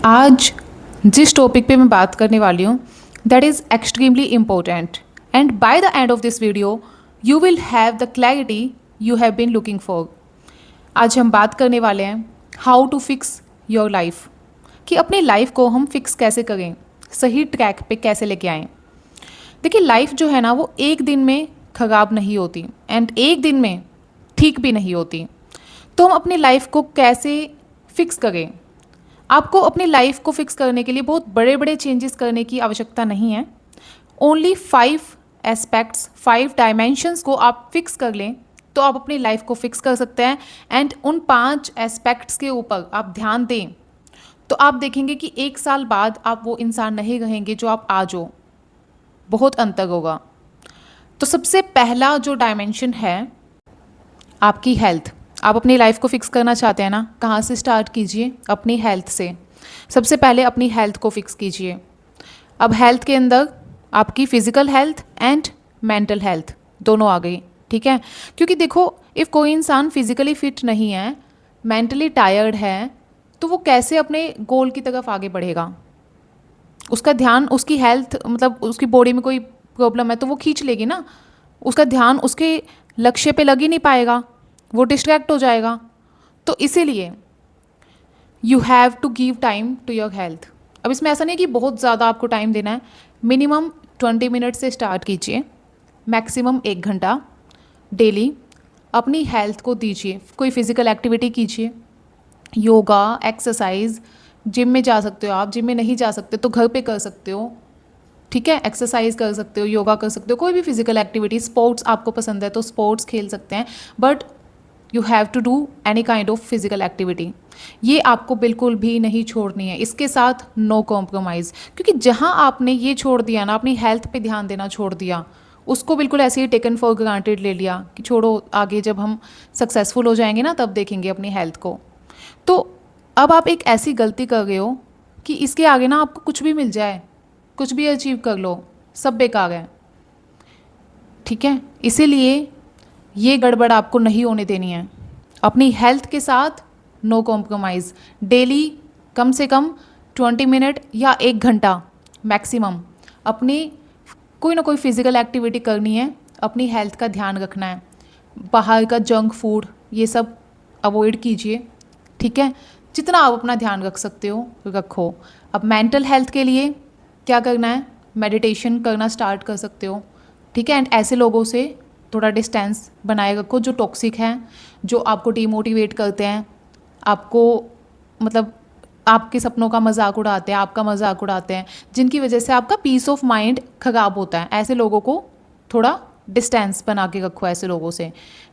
आज जिस टॉपिक पे मैं बात करने वाली हूँ that is extremely important and by the end of this video you will have the clarity you have been looking for. आज हम बात करने वाले हैं how to fix your life, कि अपनी लाइफ को हम फिक्स कैसे करें, सही ट्रैक पे कैसे लेके आएँ। देखिए लाइफ जो है ना वो एक दिन में ख़राब नहीं होती एंड एक दिन में ठीक भी नहीं होती। तो हम अपनी लाइफ को कैसे फिक्स करें। आपको अपनी लाइफ को फिक्स करने के लिए बहुत बड़े बड़े चेंजेस करने की आवश्यकता नहीं है। ओनली 5 एस्पेक्ट्स 5 डायमेंशंस को आप फिक्स कर लें तो आप अपनी लाइफ को फिक्स कर सकते हैं। एंड उन 5 एस्पेक्ट्स के ऊपर आप ध्यान दें तो आप देखेंगे कि 1 साल बाद आप वो इंसान नहीं रहेंगे जो आप आज हो। बहुत अंतर होगा। तो सबसे पहला जो डायमेंशन है आपकी हेल्थ। आप अपनी लाइफ को फिक्स करना चाहते हैं ना, कहाँ से स्टार्ट कीजिए? अपनी हेल्थ से। सबसे पहले अपनी हेल्थ को फिक्स कीजिए। अब हेल्थ के अंदर आपकी physical health and mental health दोनों आ गई, ठीक है। क्योंकि देखो इफ़ कोई इंसान फिजिकली फिट नहीं है, मेंटली टायर्ड है, तो वो कैसे अपने गोल की तरफ आगे बढ़ेगा? उसका ध्यान, उसकी हेल्थ मतलब उसकी बॉडी में कोई प्रॉब्लम है तो वो खींच लेगी ना, उसका ध्यान उसके लक्ष्य पे लग ही नहीं पाएगा, वो डिस्ट्रैक्ट हो जाएगा। तो इसीलिए you have to give time to your health. अब इसमें ऐसा नहीं कि बहुत ज़्यादा आपको टाइम देना है, मिनिमम 20 मिनट से स्टार्ट कीजिए, मैक्सिमम 1 घंटा डेली अपनी हेल्थ को दीजिए। कोई फिज़िकल एक्टिविटी कीजिए, योगा, एक्सरसाइज। जिम में जा सकते हो आप, जिम में नहीं जा सकते तो घर पे कर सकते हो, ठीक है। एक्सरसाइज कर सकते हो, योगा कर सकते हो, कोई भी फिजिकल एक्टिविटी। स्पोर्ट्स आपको पसंद है तो स्पोर्ट्स खेल सकते हैं, but you have to do any kind of physical activity. ये आपको बिल्कुल भी नहीं छोड़नी है, इसके साथ नो कॉम्प्रोमाइज़। क्योंकि जहाँ आपने ये छोड़ दिया ना, अपनी हेल्थ पे ध्यान देना छोड़ दिया, उसको बिल्कुल ऐसे ही टेकन फॉर ग्रांटेड ले लिया कि छोड़ो, आगे जब हम सक्सेसफुल हो जाएंगे ना तब देखेंगे अपनी हेल्थ को। तो अब आप एक ऐसी गलती कर रहे हो कि इसके आगे ना आपको कुछ भी मिल जाए, कुछ भी अचीव कर लो, सब बेकार है, ठीक है। इसीलिए ये गड़बड़ आपको नहीं होने देनी है। अपनी हेल्थ के साथ नो कॉम्प्रोमाइज़। डेली कम से कम 20 मिनट या 1 घंटा मैक्सिमम अपनी कोई ना कोई फिज़िकल एक्टिविटी करनी है, अपनी हेल्थ का ध्यान रखना है। बाहर का जंक फूड ये सब अवॉइड कीजिए, ठीक है। जितना आप अपना ध्यान रख सकते हो रखो। अब मेंटल हेल्थ के लिए क्या करना है? मेडिटेशन करना स्टार्ट कर सकते हो, ठीक है। एंड ऐसे लोगों से थोड़ा डिस्टेंस बनाए रखो जो टॉक्सिक हैं, जो आपको डिमोटिवेट करते हैं, आपको मतलब आपके सपनों का मजाक उड़ाते हैं, आपका मजाक उड़ाते हैं, जिनकी वजह से आपका पीस ऑफ माइंड खराब होता है। ऐसे लोगों को थोड़ा डिस्टेंस बना के रखो, ऐसे लोगों से,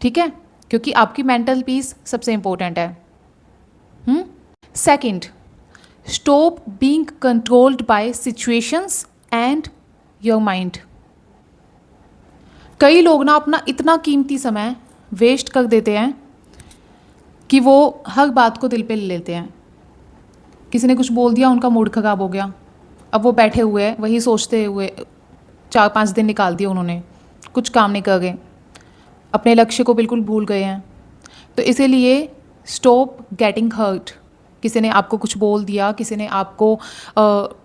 ठीक है। क्योंकि आपकी मेंटल पीस सबसे इम्पोर्टेंट है। Second, stop being controlled by situations and your mind. कई लोग ना अपना इतना कीमती समय वेस्ट कर देते हैं कि वो हर बात को दिल पे ले लेते हैं। किसी ने कुछ बोल दिया, उनका मूड खराब हो गया, अब वो बैठे हुए हैं वही सोचते हुए 4-5 दिन निकाल दिए उन्होंने, कुछ काम नहीं कर गए, अपने लक्ष्य को बिल्कुल भूल गए हैं। तो इसीलिए स्टॉप गेटिंग हर्ट। किसी ने आपको कुछ बोल दिया, किसी ने आपको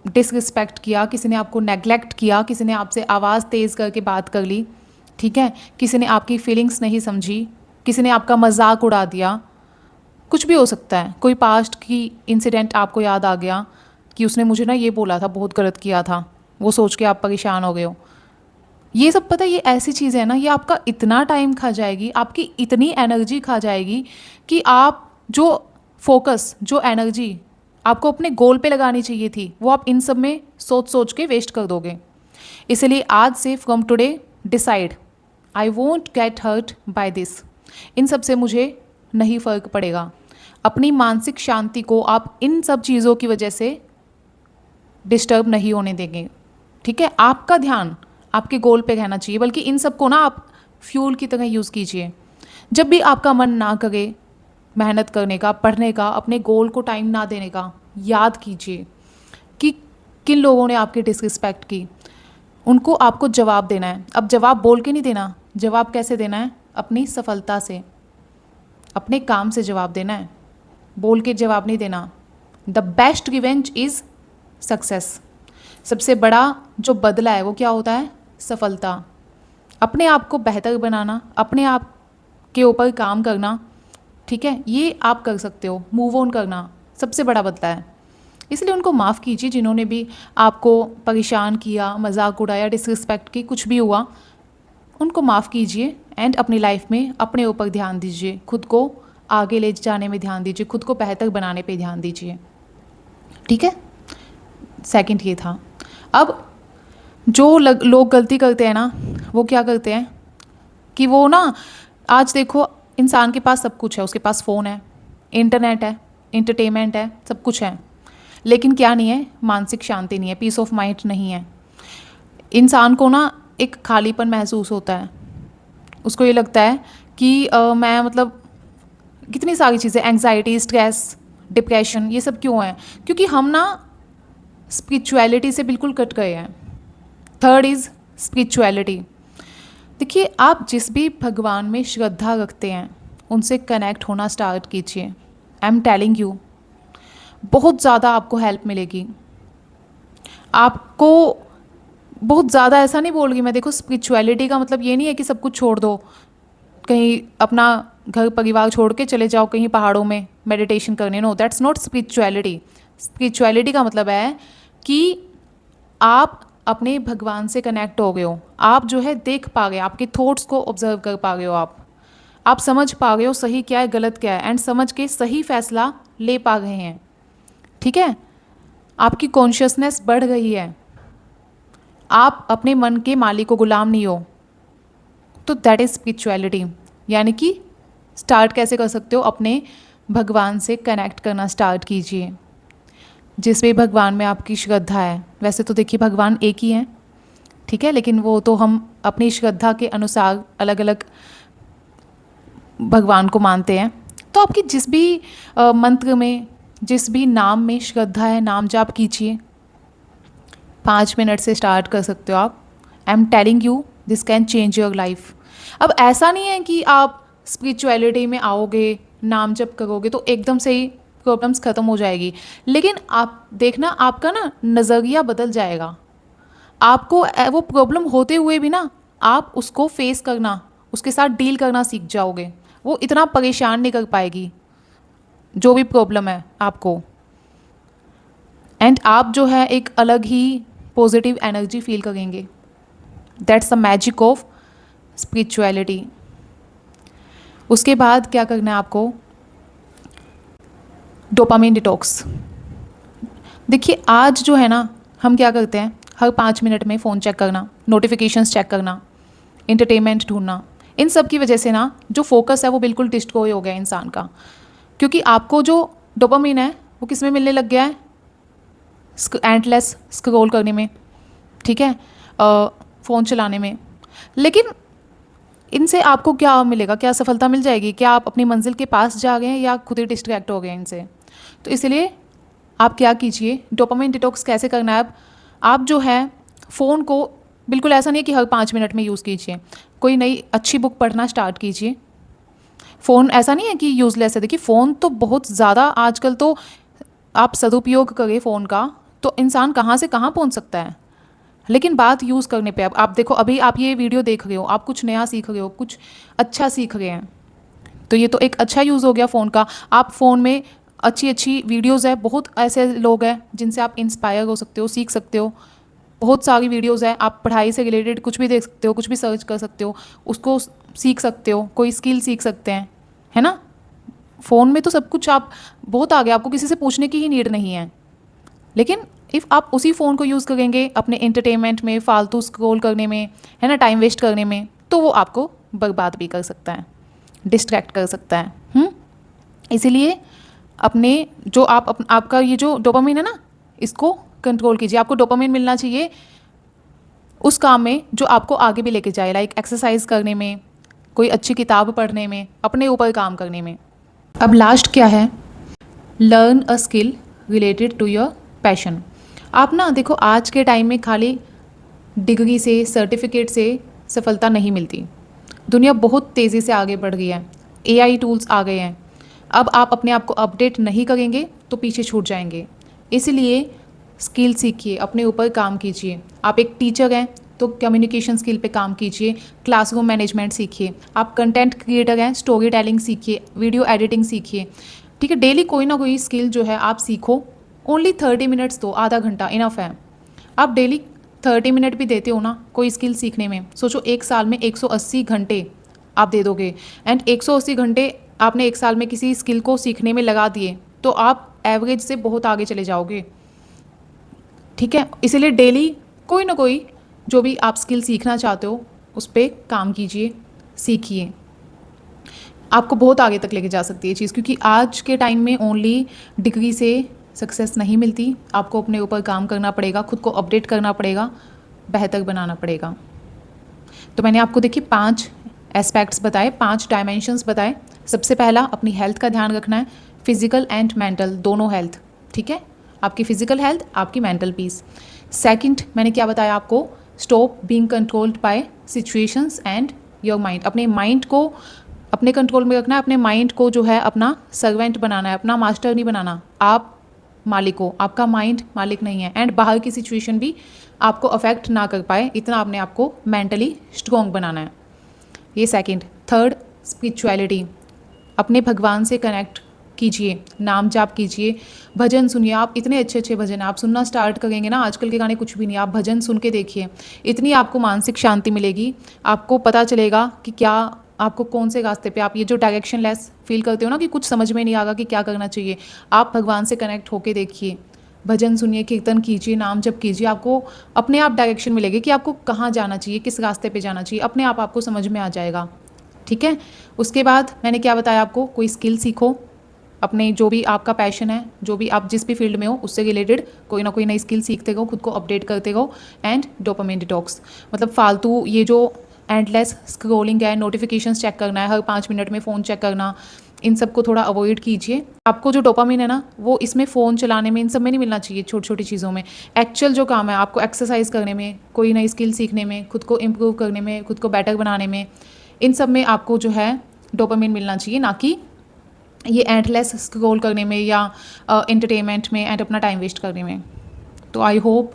डिसरिस्पेक्ट किया, किसी ने आपको नेग्लेक्ट किया, किसी ने आपसे आवाज़ तेज़ करके बात कर ली, ठीक है। किसी ने आपकी फीलिंग्स नहीं समझी, किसी ने आपका मजाक उड़ा दिया, कुछ भी हो सकता है। कोई पास्ट की इंसिडेंट आपको याद आ गया कि उसने मुझे ना ये बोला था, बहुत गलत किया था, वो सोच के आप परेशान हो गए हो। ये सब पता है, ये ऐसी चीज़ है ना, ये आपका इतना टाइम खा जाएगी, आपकी इतनी एनर्जी खा जाएगी कि आप जो फोकस, जो एनर्जी आपको अपने गोल पे लगानी चाहिए थी, वो आप इन सब में सोच सोच के वेस्ट कर दोगे। इसलिए आज से from today decide, I won't get hurt by this. इन सब से मुझे नहीं फ़र्क पड़ेगा। अपनी मानसिक शांति को आप इन सब चीज़ों की वजह से डिस्टर्ब नहीं होने देंगे, ठीक है। आपका ध्यान आपके गोल पे रहना चाहिए, बल्कि इन सब को ना आप फ्यूल की तरह यूज़ कीजिए। जब भी आपका मन ना करे मेहनत करने का, पढ़ने का, अपने गोल को टाइम ना देने का, याद कीजिए कि किन लोगों ने आपकी डिसरिस्पेक्ट की, उनको आपको जवाब देना है। अब जवाब बोल के नहीं देना, जवाब कैसे देना है? अपनी सफलता से, अपने काम से जवाब देना है, बोल के जवाब नहीं देना। The best revenge is success. सबसे बड़ा जो बदला है वो क्या होता है? सफलता। अपने आप को बेहतर बनाना, अपने आप के ऊपर काम करना, ठीक है, ये आप कर सकते हो। मूव ऑन करना सबसे बड़ा बदला है। इसलिए उनको माफ़ कीजिए जिन्होंने भी आपको परेशान किया, मजाक उड़ाया, डिसरिस्पेक्ट की, कुछ भी हुआ, उनको माफ़ कीजिए एंड अपनी लाइफ में अपने ऊपर ध्यान दीजिए, खुद को आगे ले जाने में ध्यान दीजिए, खुद को बेहतर बनाने पे ध्यान दीजिए, ठीक है। सेकंड ये था। अब जो लोग गलती करते हैं ना, वो क्या करते हैं कि वो ना, आज देखो इंसान के पास सब कुछ है, उसके पास फ़ोन है, इंटरनेट है, इंटरटेनमेंट है, सब कुछ है, लेकिन क्या नहीं है? मानसिक शांति नहीं है, पीस ऑफ माइंड नहीं है। इंसान को ना एक खालीपन महसूस होता है। उसको ये लगता है कि मैं मतलब कितनी सारी चीज़ें, एंग्जाइटी, स्ट्रेस, डिप्रेशन, ये सब क्यों है? क्योंकि हम ना स्पिरिचुअलिटी से बिल्कुल कट गए हैं। Third is spirituality. देखिए, आप जिस भी भगवान में श्रद्धा रखते हैं उनसे कनेक्ट होना स्टार्ट कीजिए। आई एम टेलिंग यू, बहुत ज़्यादा आपको हेल्प मिलेगी। आपको बहुत ज़्यादा, ऐसा नहीं बोल रही मैं, देखो स्पिरिचुअलिटी का मतलब ये नहीं है कि सब कुछ छोड़ दो, कहीं अपना घर परिवार छोड़ के चले जाओ कहीं पहाड़ों में मेडिटेशन करने। No, that's not spirituality. Spirituality का मतलब है कि आप अपने भगवान से कनेक्ट हो गए हो, आप जो है देख पा गए, आपके थॉट्स को ऑब्जर्व कर पा गए हो, आप समझ पा गए हो सही क्या है गलत क्या है, एंड समझ के सही फैसला ले पा गए हैं, ठीक है। आपकी कॉन्शियसनेस बढ़ गई है, आप अपने मन के मालिक को गुलाम नहीं हो, तो दैट इज़ स्पिरिचुअलिटी। यानी कि स्टार्ट कैसे कर सकते हो? अपने भगवान से कनेक्ट करना स्टार्ट कीजिए। जिस भी भगवान में आपकी श्रद्धा है, वैसे तो देखिए भगवान एक ही हैं, ठीक है, लेकिन वो तो हम अपनी श्रद्धा के अनुसार अलग अलग भगवान को मानते हैं। तो आपकी जिस भी मंत्र में, जिस भी नाम में श्रद्धा है, नाम जाप कीजिए। 5 मिनट से स्टार्ट कर सकते हो आप। I am telling you, this can change your life. अब ऐसा नहीं है कि आप स्पिरिचुअलिटी में आओगे, नाम जप करोगे तो एकदम से ही प्रॉब्लम्स ख़त्म हो जाएगी, लेकिन आप देखना आपका ना नज़रिया बदल जाएगा। आपको वो प्रॉब्लम होते हुए भी ना आप उसको फेस करना, उसके साथ डील करना सीख जाओगे। वो इतना परेशान नहीं कर पाएगी जो भी प्रॉब्लम है आपको, एंड आप जो है एक अलग ही पॉजिटिव एनर्जी फील करेंगे। That's the magic of spirituality. उसके बाद क्या करना है आपको? Dopamine detox. देखिए, आज जो है ना हम क्या करते हैं, हर 5 मिनट में फ़ोन चेक करना, नोटिफिकेशंस चेक करना, इंटरटेनमेंट ढूंढना, इन सब की वजह से ना जो फोकस है वो बिल्कुल डिस्ट्रॉय हो गया इंसान का। क्योंकि आपको जो डोपामिन है वो किस में मिलने लग गया है? एंडलेस स्क्रॉल करने में, ठीक है, फ़ोन चलाने में। लेकिन इनसे आपको क्या मिलेगा? क्या सफलता मिल जाएगी? क्या आप अपनी मंजिल के पास जा गए हैं या खुद ही डिस्ट्रैक्ट हो गए इनसे? तो इसलिए आप क्या कीजिए, डोपामिन डिटॉक्स कैसे करना है? आप जो है फ़ोन को बिल्कुल ऐसा नहीं कि हर 5 मिनट में यूज़ कीजिए, कोई नई अच्छी बुक पढ़ना स्टार्ट कीजिए। फ़ोन ऐसा नहीं है कि यूज़लेस है। देखिए, फ़ोन तो बहुत ज़्यादा आजकल तो आप सदुपयोग करें फ़ोन का तो इंसान कहाँ से कहाँ पहुँच सकता है। लेकिन बात यूज़ करने पे, अब आप देखो, अभी आप ये वीडियो देख रहे हो, आप कुछ नया सीख रहे हो, कुछ अच्छा सीख रहे हैं, तो ये तो एक अच्छा यूज़ हो गया फ़ोन का। आप फ़ोन में अच्छी अच्छी वीडियोज़ है, बहुत ऐसे लोग हैं जिनसे आप इंस्पायर हो सकते हो, सीख सकते हो। बहुत सारी वीडियोज़ है, आप पढ़ाई से रिलेटेड कुछ भी देख सकते हो, कुछ भी सर्च कर सकते हो, उसको सीख सकते हो, कोई स्किल सीख सकते हैं, है ना। फ़ोन में तो सब कुछ आप बहुत आ गया, आपको किसी से पूछने की ही नीड नहीं है। लेकिन इफ़ आप उसी फ़ोन को यूज़ करेंगे अपने एंटरटेनमेंट में, फालतू स्क्रॉल करने में, है ना, टाइम वेस्ट करने में, तो वो आपको बर्बाद भी कर सकता है, डिस्ट्रैक्ट कर सकता है। इसीलिए अपने जो आपका ये जो डोपामिन है ना, इसको कंट्रोल कीजिए। आपको डोपामिन मिलना चाहिए उस काम में जो आपको आगे भी लेके जाए, लाइक एक्सरसाइज करने में, कोई अच्छी किताब पढ़ने में, अपने ऊपर काम करने में। अब लास्ट क्या है? Learn a skill related to your passion. आप ना देखो, आज के टाइम में खाली डिग्री से, सर्टिफिकेट से सफलता नहीं मिलती। दुनिया बहुत तेज़ी से आगे बढ़ गई है, AI टूल्स आ गए हैं, अब आप अपने आप को अपडेट नहीं करेंगे तो पीछे छूट जाएंगे। इसलिए स्किल सीखिए, अपने ऊपर काम कीजिए। आप एक टीचर हैं तो कम्युनिकेशन स्किल पे काम कीजिए, क्लासरूम मैनेजमेंट सीखिए। आप कंटेंट क्रिएटर हैं, स्टोरी टेलिंग सीखिए, वीडियो एडिटिंग सीखिए। ठीक है, डेली कोई ना कोई स्किल जो है आप सीखो। ओनली 30 मिनट्स दो, आधा घंटा इनफ है। आप डेली 30 मिनट भी देते हो ना कोई स्किल सीखने में, सोचो एक साल में 180 घंटे आप दे दोगे। एंड 180 घंटे आपने एक साल में किसी स्किल को सीखने में लगा दिए तो आप एवरेज से बहुत आगे चले जाओगे। ठीक है, इसीलिए डेली कोई ना कोई जो भी आप स्किल सीखना चाहते हो उस पर काम कीजिए, सीखिए। आपको बहुत आगे तक लेके जा सकती है चीज़, क्योंकि आज के टाइम में ओनली डिग्री से सक्सेस नहीं मिलती। आपको अपने ऊपर काम करना पड़ेगा, खुद को अपडेट करना पड़ेगा, बेहतर बनाना पड़ेगा। तो मैंने आपको देखिए 5 एस्पेक्ट्स बताए, 5 डायमेंशंस बताए। सबसे पहला, अपनी हेल्थ का ध्यान रखना है, फिजिकल एंड मेंटल दोनों हेल्थ। ठीक है, आपकी फिजिकल हेल्थ, आपकी मेंटल पीस। सेकंड मैंने क्या बताया आपको, stop being controlled by situations and your mind. अपने माइंड को अपने कंट्रोल में रखना है, अपने माइंड को जो है अपना सर्वेंट बनाना है, अपना मास्टर नहीं बनाना। आप मालिक हो, आपका माइंड मालिक नहीं है। एंड बाहर की सिचुएशन भी आपको अफेक्ट ना कर पाए, इतना आपने आपको मेंटली स्ट्रॉन्ग बनाना है। ये सेकंड। Third, spirituality. अपने भगवान से कनेक्ट कीजिए, नाम जाप कीजिए, भजन सुनिए। आप इतने अच्छे अच्छे भजन आप सुनना स्टार्ट करेंगे ना, आजकल के गाने कुछ भी नहीं, आप भजन सुन के देखिए, इतनी आपको मानसिक शांति मिलेगी। आपको पता चलेगा कि क्या आपको कौन से रास्ते पे, आप ये जो डायरेक्शन लेस फील करते हो ना कि कुछ समझ में नहीं आएगा कि क्या करना चाहिए, आप भगवान से कनेक्ट होके देखिए, भजन सुनिए, कीर्तन कीजिए, नाम जप कीजिए। आपको अपने आप डायरेक्शन मिलेगी कि आपको कहाँ जाना चाहिए, किस रास्ते पे जाना चाहिए, अपने आप आपको समझ में आ जाएगा। ठीक है, उसके बाद मैंने क्या बताया आपको, कोई स्किल सीखो, अपने जो भी आपका पैशन है, जो भी आप जिस भी फील्ड में हो उससे रिलेटेड कोई ना कोई नई स्किल सीखते रहो, खुद को अपडेट करते रहो। एंड डोपामिन डिटॉक्स, मतलब फालतू ये जो एंडलेस स्क्रॉलिंग है, नोटिफिकेशंस चेक करना है, हर 5 मिनट में फ़ोन चेक करना, इन सब को थोड़ा अवॉइड कीजिए। आपको जो डोपामिन है ना वो इसमें फ़ोन चलाने में, इन सब में नहीं मिलना चाहिए, छोटी छोटी चीज़ों में। एक्चुअल जो काम है आपको एक्सरसाइज करने में, कोई नई स्किल सीखने में, खुद को इम्प्रूव करने में, खुद को बेटर बनाने में, इन सब में आपको जो है डोपामिन मिलना चाहिए, ना कि ये एंडलेस स्क्रॉल करने में या एंटरटेनमेंट में एंड अपना टाइम वेस्ट करने में। तो आई होप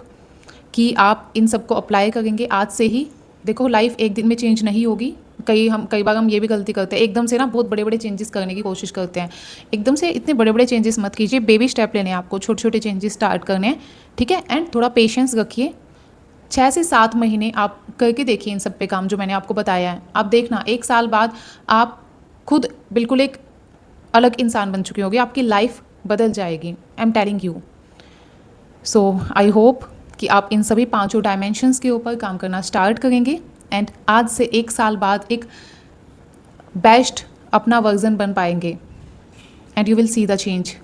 कि आप इन सब को अप्लाई करेंगे आज से ही। देखो, लाइफ एक दिन में चेंज नहीं होगी। कई बार हम ये भी गलती करते हैं, एकदम से ना बहुत बड़े बड़े चेंजेस करने की कोशिश करते हैं। एकदम से इतने बड़े बड़े चेंजेस मत कीजिए, बेबी स्टेप लेने हैं आपको, छोटे छोटे चेंजेस स्टार्ट करने हैं। ठीक है, एंड थोड़ा पेशेंस रखिए। 6 से 7 महीने आप करके देखिए इन सब पे काम जो मैंने आपको बताया है। आप देखना 1 साल बाद आप खुद बिल्कुल एक अलग इंसान बन चुके होगे, आपकी लाइफ बदल जाएगी। I am telling you. So I hope कि आप इन सभी 5 डायमेंशंस के ऊपर काम करना स्टार्ट करेंगे एंड आज से 1 साल बाद एक बेस्ट अपना वर्जन बन पाएंगे and you will see the change.